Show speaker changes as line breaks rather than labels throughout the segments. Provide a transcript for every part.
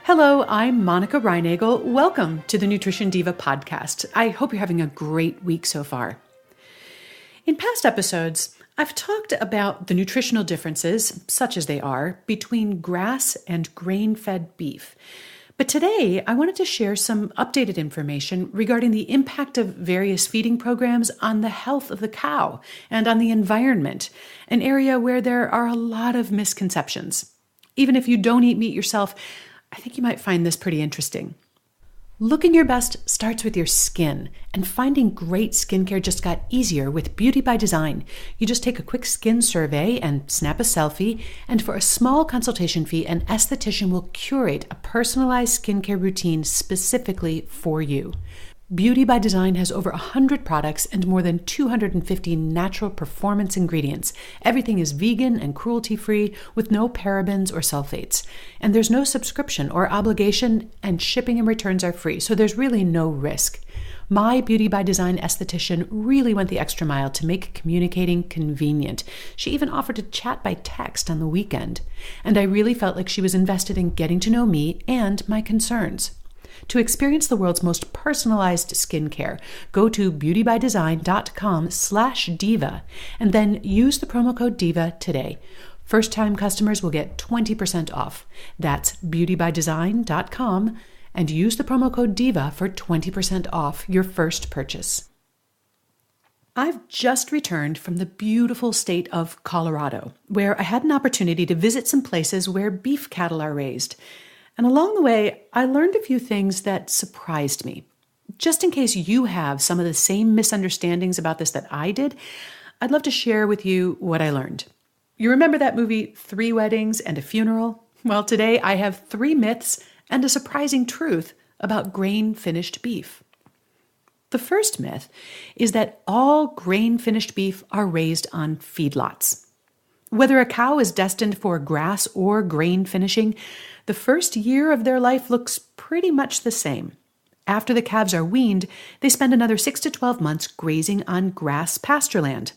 Hello, I'm Monica Reinagel. Welcome to the Nutrition Diva podcast. I hope you're having a great week so far. In past episodes, I've talked about the nutritional differences, such as they are, between grass and grain-fed beef. But today, I wanted to share some updated information regarding the impact of various feeding programs on the health of the cow and on the environment, an area where there are a lot of misconceptions. Even if you don't eat meat yourself, I think you might find this pretty interesting. Looking your best starts with your skin, and finding great skincare just got easier with Beauty by Design. You just take a quick skin survey and snap a selfie, and for a small consultation fee, an esthetician will curate a personalized skincare routine specifically for you. Beauty by Design has over 100 products and more than 250 natural performance ingredients. Everything is vegan and cruelty-free with no parabens or sulfates. And there's no subscription or obligation, and shipping and returns are free, so there's really no risk. My Beauty by Design esthetician really went the extra mile to make communicating convenient. She even offered to chat by text on the weekend. And I really felt like she was invested in getting to know me and my concerns. To experience the world's most personalized skincare, go to beautybydesign.com/diva and then use the promo code DIVA today. First-time customers will get 20% off. That's beautybydesign.com and use the promo code DIVA for 20% off your first purchase. I've just returned from the beautiful state of Colorado, where I had an opportunity to visit some places where beef cattle are raised. And along the way, I learned a few things that surprised me. Just in case you have some of the same misunderstandings about this that I did, I'd love to share with you what I learned. You remember that movie, 3 Weddings and a Funeral? Well, today I have 3 myths and a surprising truth about grain-finished beef. The first myth is that all grain-finished beef are raised on feedlots. Whether a cow is destined for grass or grain finishing, the first year of their life looks pretty much the same. After the calves are weaned, they spend another 6 to 12 months grazing on grass pasture land.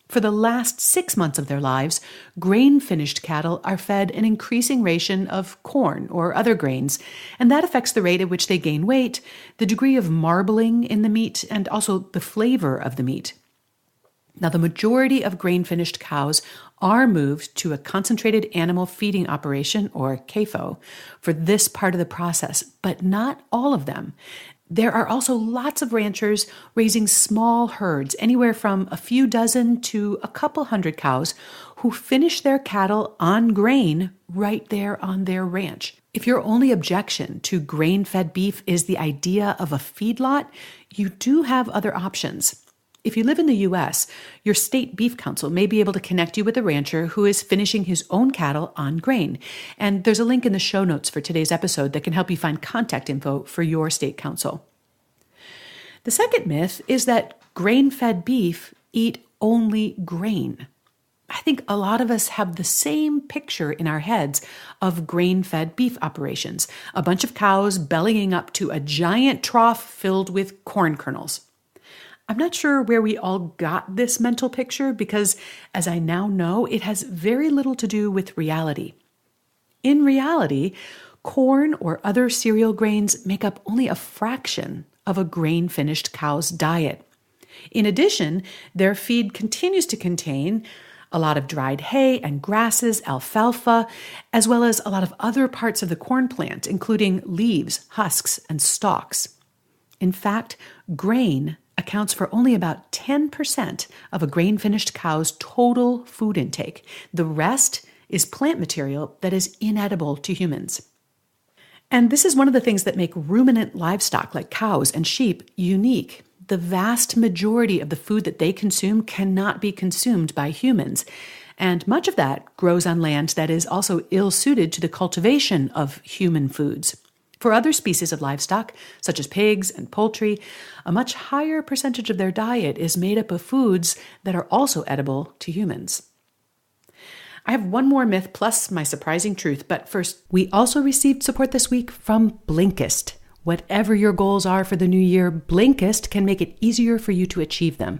For the last 6 months of their lives, grain-finished cattle are fed an increasing ration of corn or other grains, and that affects the rate at which they gain weight, the degree of marbling in the meat, and also the flavor of the meat. Now, the majority of grain-finished cows are moved to a concentrated animal feeding operation, or CAFO, for this part of the process, but not all of them. There are also lots of ranchers raising small herds, anywhere from a few dozen to a couple hundred cows, who finish their cattle on grain right there on their ranch. If your only objection to grain-fed beef is the idea of a feedlot, you do have other options. If you live in the U.S., your state beef council may be able to connect you with a rancher who is finishing his own cattle on grain. And there's a link in the show notes for today's episode that can help you find contact info for your state council. The second myth is that grain-fed beef eat only grain. I think a lot of us have the same picture in our heads of grain-fed beef operations, a bunch of cows bellying up to a giant trough filled with corn kernels. I'm not sure where we all got this mental picture because, as I now know, it has very little to do with reality. In reality, corn or other cereal grains make up only a fraction of a grain-finished cow's diet. In addition, their feed continues to contain a lot of dried hay and grasses, alfalfa, as well as a lot of other parts of the corn plant, including leaves, husks, and stalks. In fact, grain accounts for only about 10% of a grain-finished cow's total food intake. The rest is plant material that is inedible to humans. And this is one of the things that make ruminant livestock like cows and sheep unique. The vast majority of the food that they consume cannot be consumed by humans. And much of that grows on land that is also ill-suited to the cultivation of human foods. For other species of livestock, such as pigs and poultry, a much higher percentage of their diet is made up of foods that are also edible to humans. I have one more myth plus my surprising truth, but first, we also received support this week from Blinkist. Whatever your goals are for the new year, Blinkist can make it easier for you to achieve them.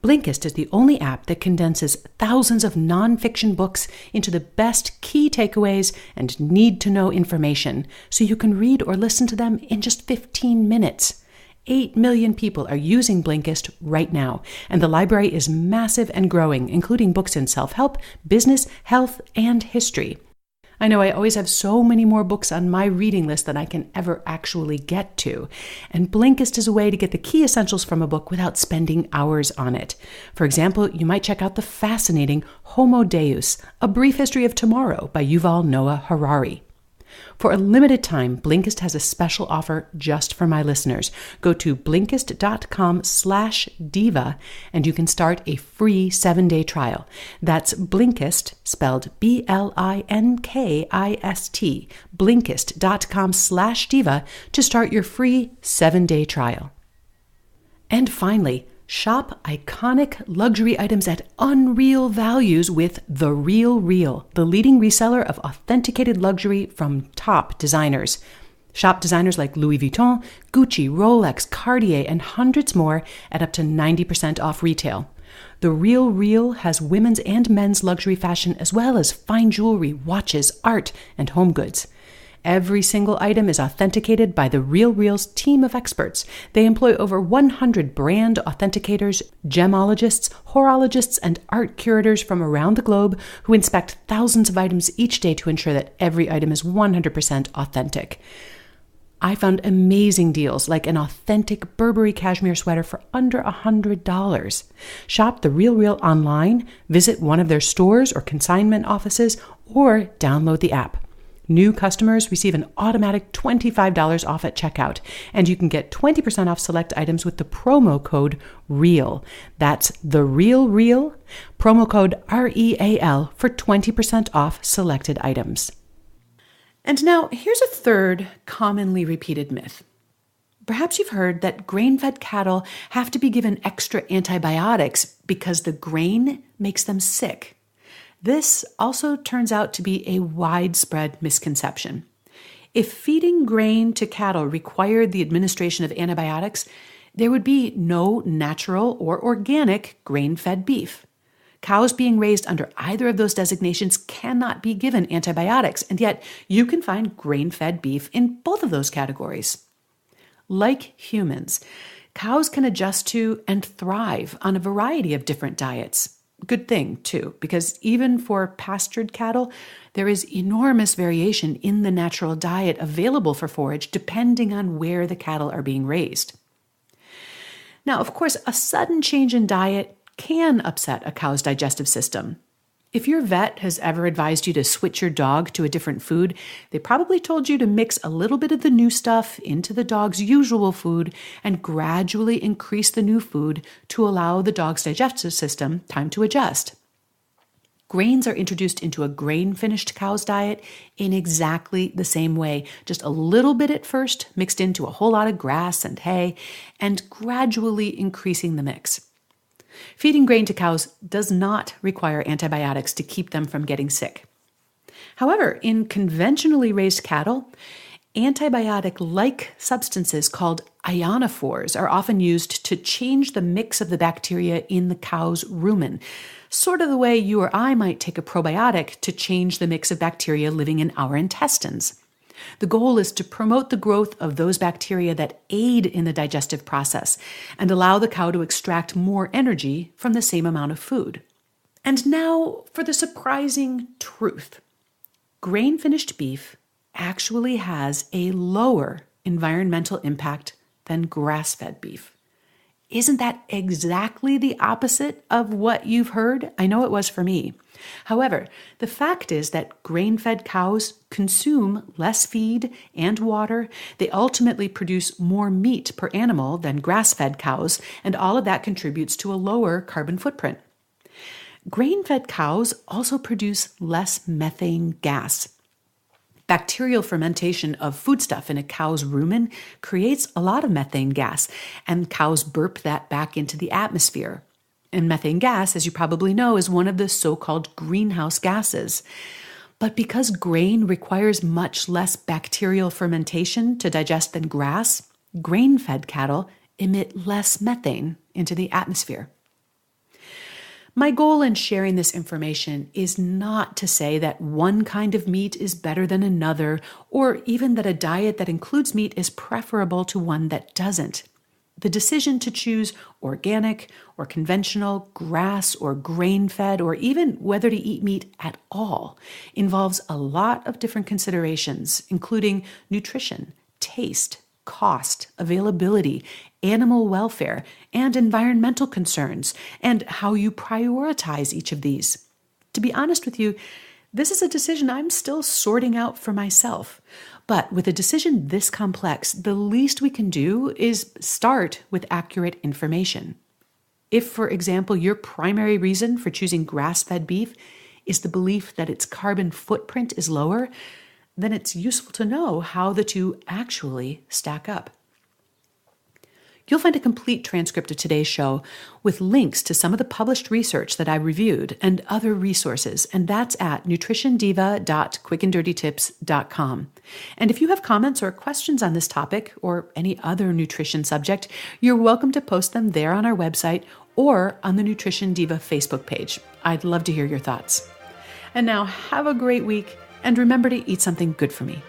Blinkist is the only app that condenses thousands of nonfiction books into the best key takeaways and need-to-know information, so you can read or listen to them in just 15 minutes. 8 million people are using Blinkist right now, and the library is massive and growing, including books in self-help, business, health, and history. I know I always have so many more books on my reading list than I can ever actually get to, and Blinkist is a way to get the key essentials from a book without spending hours on it. For example, you might check out the fascinating Homo Deus, A Brief History of Tomorrow by Yuval Noah Harari. For a limited time, Blinkist has a special offer just for my listeners. Go to Blinkist.com/diva and you can start a free 7-day trial. That's Blinkist, spelled Blinkist, Blinkist.com/diva to start your free 7-day trial. And finally, shop iconic luxury items at unreal values with The RealReal, the leading reseller of authenticated luxury from top designers. Shop designers like Louis Vuitton, Gucci, Rolex, Cartier, and hundreds more at up to 90% off retail. The RealReal has women's and men's luxury fashion as well as fine jewelry, watches, art, and home goods. Every single item is authenticated by the RealReal's team of experts. They employ over 100 brand authenticators, gemologists, horologists, and art curators from around the globe who inspect thousands of items each day to ensure that every item is 100% authentic. I found amazing deals like an authentic Burberry cashmere sweater for under $100. Shop The RealReal online, visit one of their stores or consignment offices, or download the app. New customers receive an automatic $25 off at checkout, and you can get 20% off select items with the promo code REAL. That's The RealReal, promo code REAL for 20% off selected items. And now, here's a third commonly repeated myth. Perhaps you've heard that grain-fed cattle have to be given extra antibiotics because the grain makes them sick. This also turns out to be a widespread misconception. If feeding grain to cattle required the administration of antibiotics, there would be no natural or organic grain-fed beef. Cows being raised under either of those designations cannot be given antibiotics, and yet you can find grain-fed beef in both of those categories. Like humans, cows can adjust to and thrive on a variety of different diets. Good thing, too, because even for pastured cattle, there is enormous variation in the natural diet available for forage depending on where the cattle are being raised. Now, of course, a sudden change in diet can upset a cow's digestive system. If your vet has ever advised you to switch your dog to a different food, they probably told you to mix a little bit of the new stuff into the dog's usual food and gradually increase the new food to allow the dog's digestive system time to adjust. Grains are introduced into a grain-finished cow's diet in exactly the same way, just a little bit at first, mixed into a whole lot of grass and hay, and gradually increasing the mix. Feeding grain to cows does not require antibiotics to keep them from getting sick. However, in conventionally raised cattle, antibiotic-like substances called ionophores are often used to change the mix of the bacteria in the cow's rumen, sort of the way you or I might take a probiotic to change the mix of bacteria living in our intestines. The goal is to promote the growth of those bacteria that aid in the digestive process and allow the cow to extract more energy from the same amount of food. And now for the surprising truth. Grain-finished beef actually has a lower environmental impact than grass-fed beef. Isn't that exactly the opposite of what you've heard? I know it was for me. However, the fact is that grain-fed cows consume less feed and water. They ultimately produce more meat per animal than grass-fed cows, and all of that contributes to a lower carbon footprint. Grain-fed cows also produce less methane gas. Bacterial fermentation of foodstuff in a cow's rumen creates a lot of methane gas, and cows burp that back into the atmosphere. And methane gas, as you probably know, is one of the so-called greenhouse gases. But because grain requires much less bacterial fermentation to digest than grass, grain-fed cattle emit less methane into the atmosphere. My goal in sharing this information is not to say that one kind of meat is better than another, or even that a diet that includes meat is preferable to one that doesn't. The decision to choose organic or conventional, grass or grain-fed, or even whether to eat meat at all involves a lot of different considerations, including nutrition, taste, cost, availability, animal welfare, and environmental concerns, and how you prioritize each of these. To be honest with you, this is a decision I'm still sorting out for myself. But with a decision this complex, the least we can do is start with accurate information. If, for example, your primary reason for choosing grass-fed beef is the belief that its carbon footprint is lower, then it's useful to know how the two actually stack up. You'll find a complete transcript of today's show with links to some of the published research that I reviewed and other resources, and that's at nutritiondiva.quickanddirtytips.com. And if you have comments or questions on this topic or any other nutrition subject, you're welcome to post them there on our website or on the Nutrition Diva Facebook page. I'd love to hear your thoughts. And now have a great week, and remember to eat something good for me.